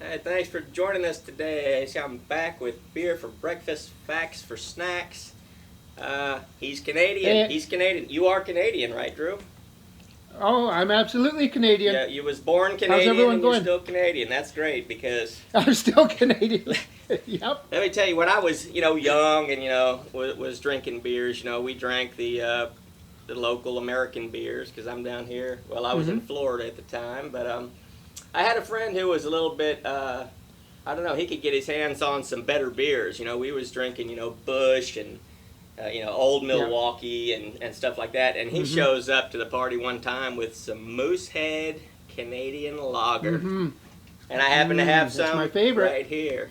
Hey, thanks for joining us today. I'm back with beer for breakfast, facts for snacks. He's Canadian. Hey. He's Canadian. You are Canadian, right, Drew? Oh, I'm absolutely Canadian. Yeah, you was born How's Canadian everyone and you're going? still Canadian. That's great because I'm still Canadian. Yep. let me tell you, when I was, young and was drinking beers, we drank the local American beers because I'm down here. Well, I was in Mm-hmm. Florida at the time, but I had a friend who was a little bit. I don't know. He could get his hands on some better beers. We was drinking, Bush and Old Yeah. Milwaukee and stuff like that. And he Mm-hmm. shows up to the party one time with some Moosehead Canadian Lager, Mm-hmm. and I happen to have That's some my favorite. right here.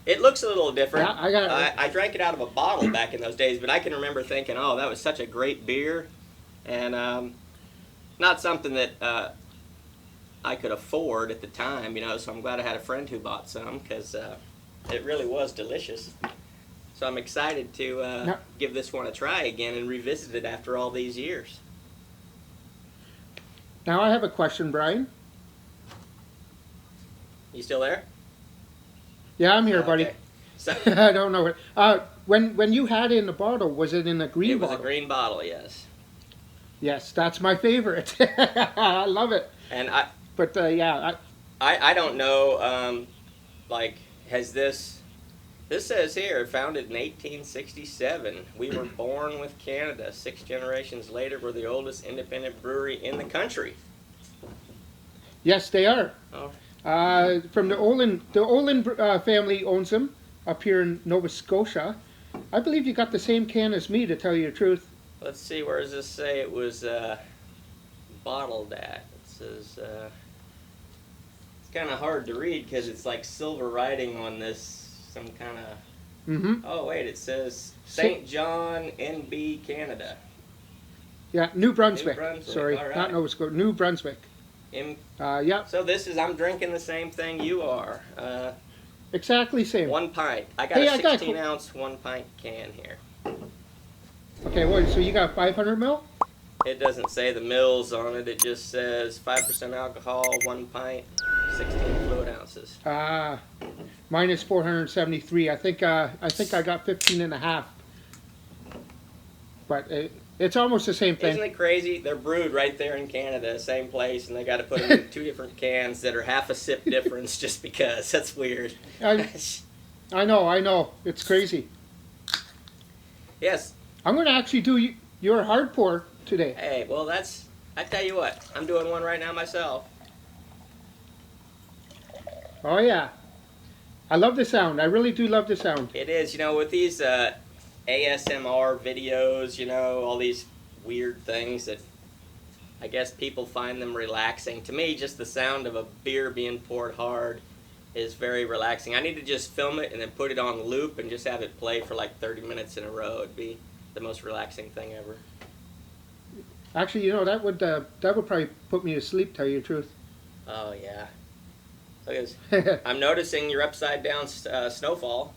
It looks a little different. Yeah, I got it. I drank it out of a bottle back in those days, but I can remember thinking, "Oh, that was such a great beer," and not something that I could afford at the time, So I'm glad I had a friend who bought some because it really was delicious. So I'm excited to Yeah. give this one a try again and revisit it after all these years. Now I have a question, Brian. You still there? Yeah, I'm here, buddy. Okay. So I don't know it. When you had it in the bottle, was it in a green it was bottle? a green bottle, yes. Yes, that's my favorite. I love it. And But yeah, I don't know, has this says here, founded in 1867. We were born with Canada. 6 generations later, we're the oldest independent brewery in the country. yes, they are. Oh, From the Olin family owns them up here in Nova Scotia. I believe you got the same can as me, to tell you the truth. let's see, where does this say it was bottled at? It says, it's kind of hard to read because it's like silver writing on this, some kind of, Mm-hmm. oh wait, it says St. John, NB, Canada. Yeah, New Brunswick. New Brunswick, Sorry, all right. not Nova Scotia. New Brunswick. Yeah, So I'm drinking the same thing you are. exactly same. 1 pint. I got Hey, a I got 16 ounce 1 pint can here. Okay, what? So you got 500 mil? It doesn't say the mils on it. It just says 5% alcohol, 1 pint, 16 fluid ounces. Mine is 473. I think I got 15 and a half. But it's almost the same thing. Isn't it crazy? They're brewed right there in Canada, same place, and they got to put them in 2 different cans that are half a sip difference just because. That's weird. I know. It's crazy. Yes. I'm going to actually do your hard pour today. Hey, well, I tell you what, I'm doing one right now myself. Oh, yeah. I love the sound. I really do love the sound. It is, with these ASMR videos, all these weird things that I guess people find them relaxing. To me, just the sound of a beer being poured hard is very relaxing. I need to just film it and then put it on loop and just have it play for like 30 minutes in a row. It'd be the most relaxing thing ever. Actually, that would probably put me to sleep, tell you the truth. Oh, yeah. Look at this. I'm noticing your upside down snowfall.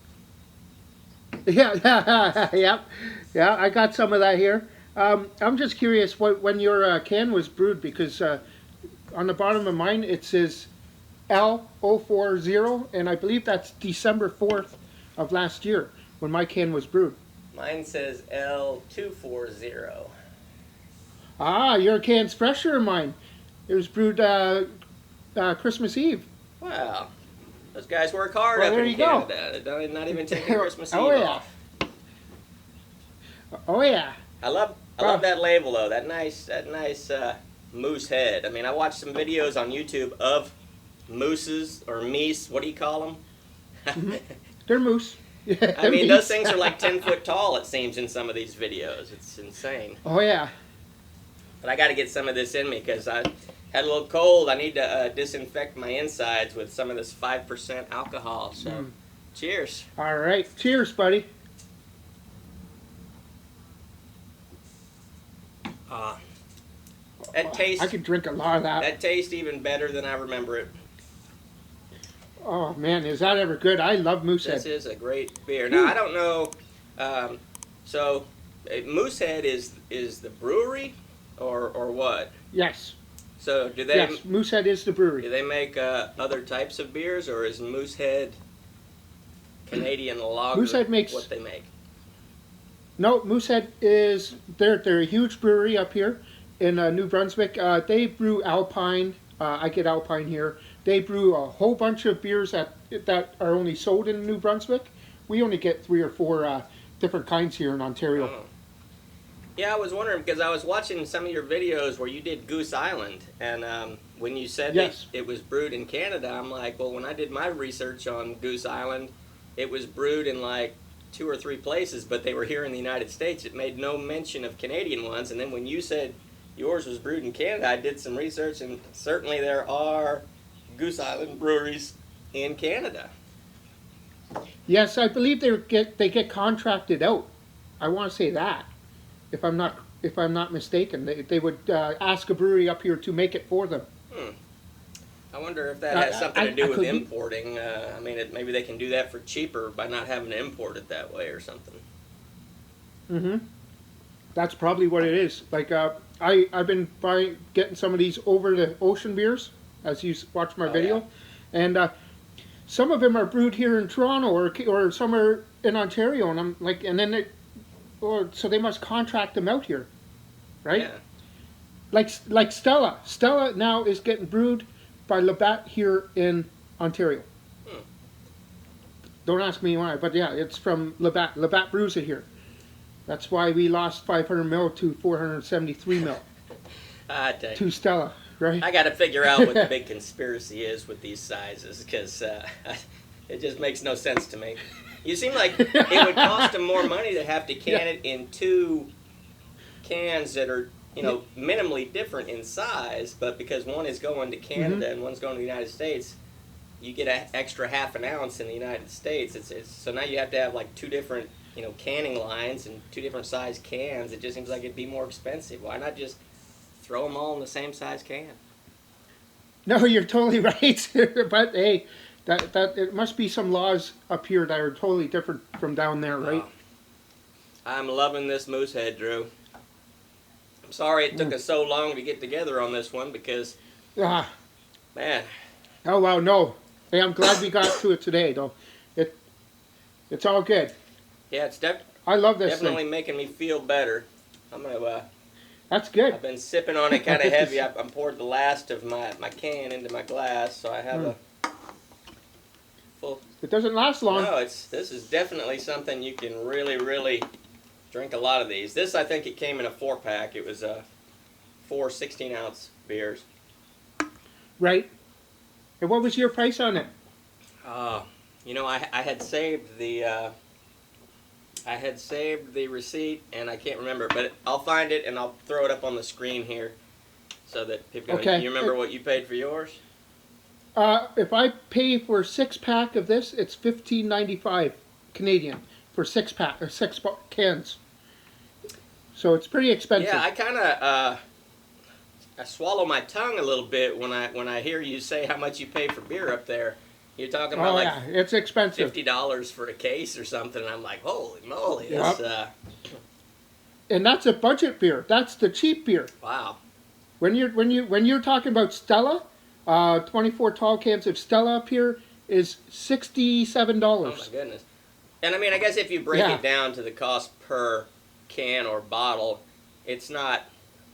Yeah, I got some of that here. I'm just curious when your can was brewed, because on the bottom of mine it says L040, and I believe that's December 4th of last year when my can was brewed. Mine says L240. Your can's fresher than mine. It was brewed Christmas Eve. Wow. Those guys work hard Well, up there in you go. Canada. They're not even taking Christmas Oh, Eve yeah. off. Oh yeah. I love that label though. That nice Moosehead. I mean, I watched some videos on YouTube of mooses or meese. What do you call them? Mm-hmm. They're moose. I mean, those things are like 10 foot tall. It seems in some of these videos. It's insane. Oh yeah. But I got to get some of this in me because I had a little cold. I need to disinfect my insides with some of this 5% alcohol. So, cheers. All right. Cheers, buddy. That tastes. I could drink a lot of that. That tastes even better than I remember it. Oh man, is that ever good? I love Moosehead. This is a great beer. Now I don't know. Moosehead is the brewery or what? Yes. So Yes, Moosehead is the do brewery. they make other types of beers, or is Moosehead Canadian lager Moosehead makes what they make? no. Moosehead is they're a huge brewery up here in New Brunswick. They brew Alpine. I get Alpine here. They brew a whole bunch of beers that are only sold in New Brunswick. We only get 3 or 4 different kinds here in Ontario. Oh. Yeah, I was wondering because I was watching some of your videos where you did Goose Island, and when you said Yes. that it was brewed in Canada, I'm like, well, when I did my research on Goose Island, it was brewed in like 2 or 3 places, but they were here in the United States. It made no mention of Canadian ones, and then when you said yours was brewed in Canada, I did some research, and certainly there are Goose Island breweries in Canada. Yes, I believe they get contracted out. I want to say that if I'm not mistaken, they would ask a brewery up here to make it for them. Hmm. I wonder if that has something to do with could be. importing. I mean, maybe they can do that for cheaper by not having to import it that way or something. Mm-hmm. That's probably what it is. Like I've been getting some of these over the ocean beers as you watch my video, Yeah. and some of them are brewed here in Toronto or somewhere in Ontario, and I'm like, and then so they must contract them out here, right? Yeah. Like Stella. Stella now is getting brewed by Labatt here in Ontario. Hmm. Don't ask me why, but yeah, it's from Labatt. Labatt brews it here. That's why we lost 500 mil to 473 mil I tell you, to Stella, right? I got to figure out what the big conspiracy is with these sizes because it just makes no sense to me. You seem like it would cost them more money to have to can it in 2 cans that are, minimally different in size, but because one is going to Canada and one's going to the United States, you get an extra half an ounce in the United States. So now you have to have like 2 different, canning lines and 2 different size cans. It just seems like it'd be more expensive. Why not just throw them all in the same size can? No, you're totally right. But hey, that it must be some laws up here that are totally different from down there, right? I'm loving this Moosehead, Drew. I'm sorry it took us so long to get together on this one because, Ah, man, oh wow, no. Hey, I'm glad we got to it today, though. It's all good. yeah, it's I love this definitely thing. making me feel better. I'm gonna. That's good. I've been sipping on it kind of heavy. I poured the last of my can into my glass, so I have a full. It doesn't last long. No, this is definitely something you can really, really drink a lot of these. This, I think, it came in a 4-pack. It was 4 16-ounce beers. Right. And what was your price on it? I had saved the receipt, and I can't remember, but I'll find it and I'll throw it up on the screen here, so that people. Okay. You remember what you paid for yours? If I pay for a 6-pack of this, it's $15.95 Canadian for 6-pack or 6 cans. So it's pretty expensive. Yeah, I kind of I swallow my tongue a little bit when I hear you say how much you pay for beer up there. You're talking about like it's expensive. $50 for a case or something. And I'm like, holy moly! Yep. That's, and that's a budget beer. That's the cheap beer. wow. When you're talking about Stella, 24 tall cans of Stella up here is $67. Oh my goodness! And I mean, I guess if you break it down to the cost per can or bottle, it's not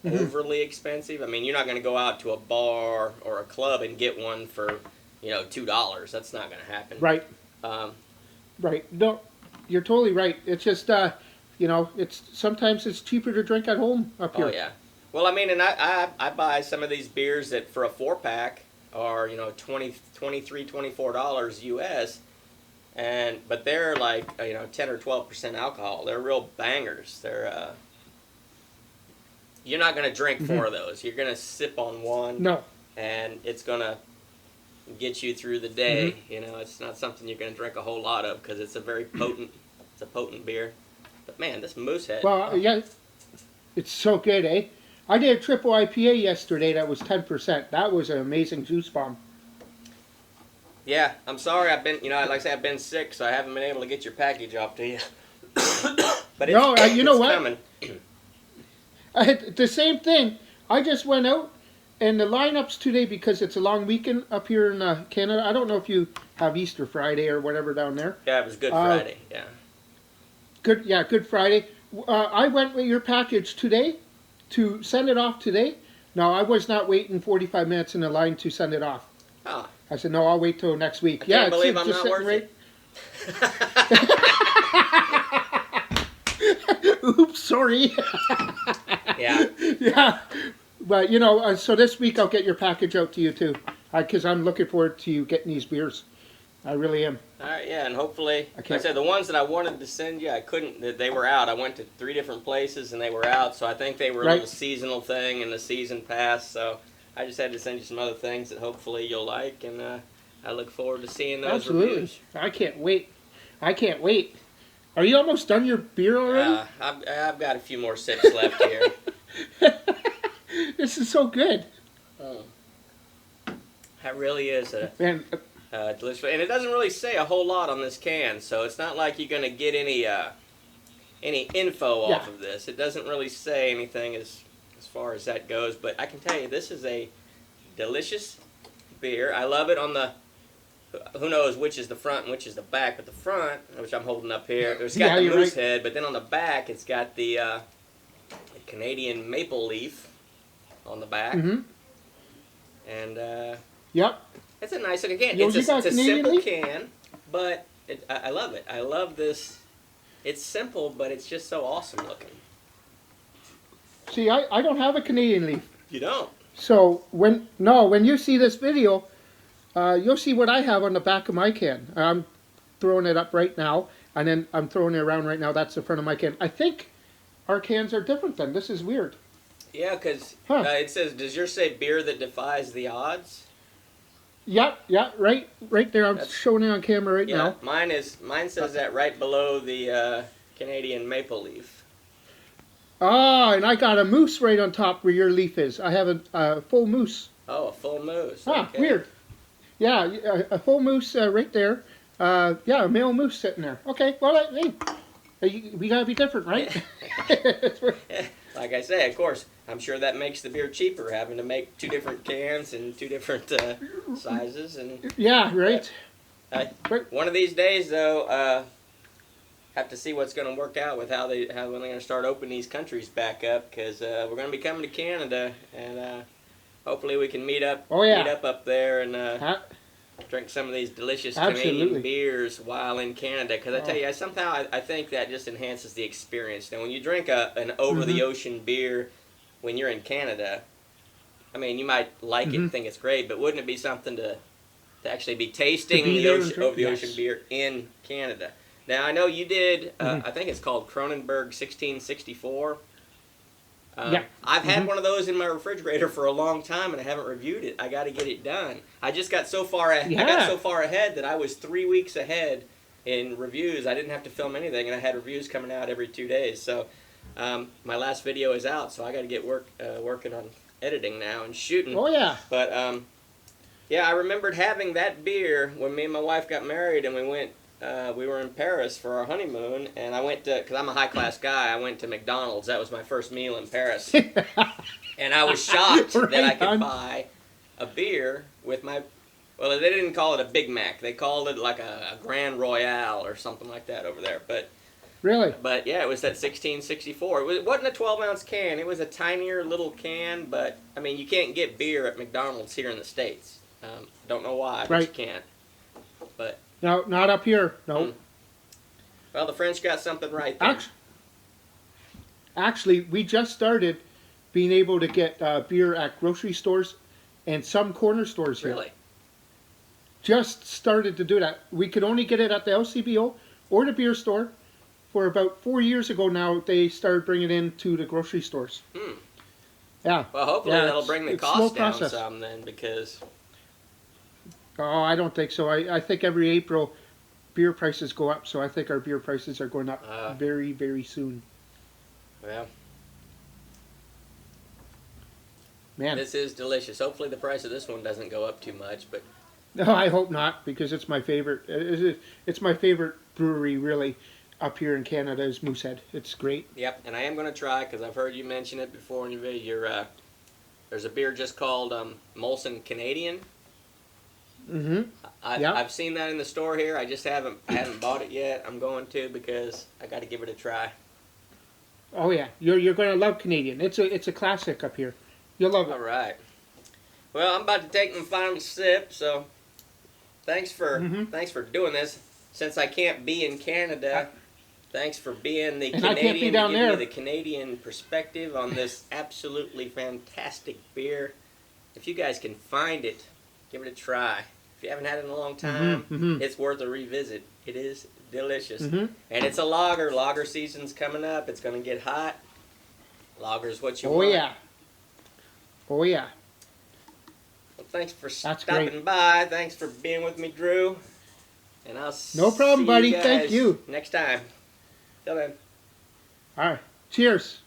overly expensive. I mean, you're not going to go out to a bar or a club and get one for $2. That's not going to happen. Right. Right. No, you're totally right. It's just it's sometimes it's cheaper to drink at home up here. Oh yeah. Well, I mean, and I buy some of these beers that for a 4-pack are $23, $24 US, but they're like 10 or 12% alcohol. They're real bangers. They're you're not gonna drink 4 of those. You're gonna sip on one. No. And it's gonna get you through the day. It's not something you're gonna drink a whole lot of because it's a very potent. It's a potent beer. But man, this Moosehead. Well, yeah, it's so good, eh? I did a triple IPA yesterday that was 10%. That was an amazing juice bomb. Yeah, I'm sorry. I've been, like I said, I've been sick, so I haven't been able to get your package off to you. But you know what? Coming. I had the same thing. I just went out and the lineups today, because it's a long weekend up here in Canada. I don't know if you have Easter Friday or whatever down there. Yeah, it was Good Uh, Friday. Yeah. Good Friday. I went with your package today to send it off today. No, I was not waiting 45 minutes in the line to send it off. Oh, I said, no, I'll wait till next week. I can't believe it's I'm just not sitting worth it. Oops, sorry. Yeah. Yeah. But, you know, so this week I'll get your package out to you too. Because I'm looking forward to you getting these beers. I really am. All right, yeah, and hopefully, like I can't- said, the ones that I wanted to send you, I couldn't. They were out. I went to 3 different places and they were out. So I think they were a Right. little seasonal thing, and the season passed. So I just had to send you some other things that hopefully you'll like, and I look forward to seeing those Absolutely. reviews. I can't wait. I can't wait. Are you almost done your beer already? I've got a few more sips left here. This is so good. That really is a Man, delicious, and it doesn't really say a whole lot on this can, so it's not like you're going to get any info off of this. It doesn't really say anything as far as that goes, but I can tell you this is a delicious beer. I love it on the, who knows which is the front and which is the back, but the front, which I'm holding up here, it's got the you're Moosehead, right. but then on the back it's got the Canadian maple leaf on the back. Mm-hmm. And Yep. it's a nice looking can. Yo, It's you a got Canadian simple leaf? can, but I love it. I love this. It's simple, but it's just so awesome looking. See, I don't have a Canadian leaf. You don't? So when you see this video, you'll see what I have on the back of my can. I'm throwing it up right now, and then I'm throwing it around right now. That's the front of my can. I think our cans are different then. This is weird. Yeah, because Huh. it says, does yours say beer that defies the odds? Yeah, right there. I'm That's- showing it on camera right Yeah, now. mine says that right below the Canadian maple leaf. Ah, and I got a moose right on top where your leaf is. I have a full moose. Oh, a full moose. Ah, Okay. weird. Yeah, a full moose right there. Yeah, a male moose sitting there. Okay, well, hey, we gotta be different, right? Like I say, of course, I'm sure that makes the beer cheaper, having to make 2 different cans and 2 different sizes. And Yeah, right. Right. one of these days, though, have to see what's going to work out with when they're going to start opening these countries back up, because we're going to be coming to Canada, and hopefully we can meet up. Oh, yeah. Meet up there and Ha- drink some of these delicious Absolutely. Canadian beers while in Canada. Because I tell Oh. you, I think that just enhances the experience. Now, when you drink an over-the-ocean beer when you're in Canada, I mean, you might like it and think it's great, but wouldn't it be something to actually be tasting be the there and ocean, drink? over-the-ocean Yes. beer in Canada? Now, I know you did, I think it's called Kronenberg 1664. Yeah. I've had one of those in my refrigerator for a long time, and I haven't reviewed it. I got to get it done. I just got so far. I got Yeah. so far ahead that I was 3 weeks ahead in reviews. I didn't have to film anything, and I had reviews coming out every 2 days. So my last video is out, so I got to get working on editing now and shooting. Oh, yeah. But yeah, I remembered having that beer when me and my wife got married, and we went. We were in Paris for our honeymoon, and I went to, because I'm a high-class guy, I went to McDonald's. That was my first meal in Paris. And I was shocked that I Right could on. buy a beer with my, well, they didn't call it a Big Mac. They called it like a Grand Royale or something like that over there. Really? But yeah, it was that 1664. It wasn't a 12-ounce can. It was a tinier little can, but, I mean, you can't get beer at McDonald's here in the States. Don't know why, but you Right. can't. But... No, not up here. No. Well, the French got something right there. Actually, we just started being able to get beer at grocery stores and some corner stores here. Really? Just started to do that. We could only get it at the LCBO or the beer store. For about 4 years ago now, they started bringing it into the grocery stores. Yeah. Well, hopefully Yeah, that'll it's- bring the it's cost slow down process. some then, because... Oh, I don't think so. I think every April beer prices go up, so I think our beer prices are going up very, very soon. Well, Man, this is delicious. Hopefully the price of this one doesn't go up too much, but... no, I hope not, because it's my favorite. It's my favorite brewery, really, up here in Canada is Moosehead. It's great. Yep, and I am going to try, because I've heard you mention it before in your video, There's a beer just called Molson Canadian. Mm-hmm. Yep. I've seen that in the store here. I haven't bought it yet. I'm going to because I got to give it a try. Oh yeah, you're going to love Canadian. It's a classic up here. You'll love All it. right. Well, I'm about to take my final sip, so thanks for doing this. Since I can't be in Canada, thanks for being the And I can't be Canadian down to give there. me the Canadian perspective on this absolutely fantastic beer. If you guys can find it, give it a try. If you haven't had it in a long time, it's worth a revisit. It is delicious. And it's a lager. Lager season's coming up. It's going to get hot. Lager's what you want. Oh yeah. Oh yeah. Well, thanks for That's stopping great. by. Thanks for being with me, Drew. And I'll No problem, see buddy. you guys Thank you. next time. Till then. All right. Cheers.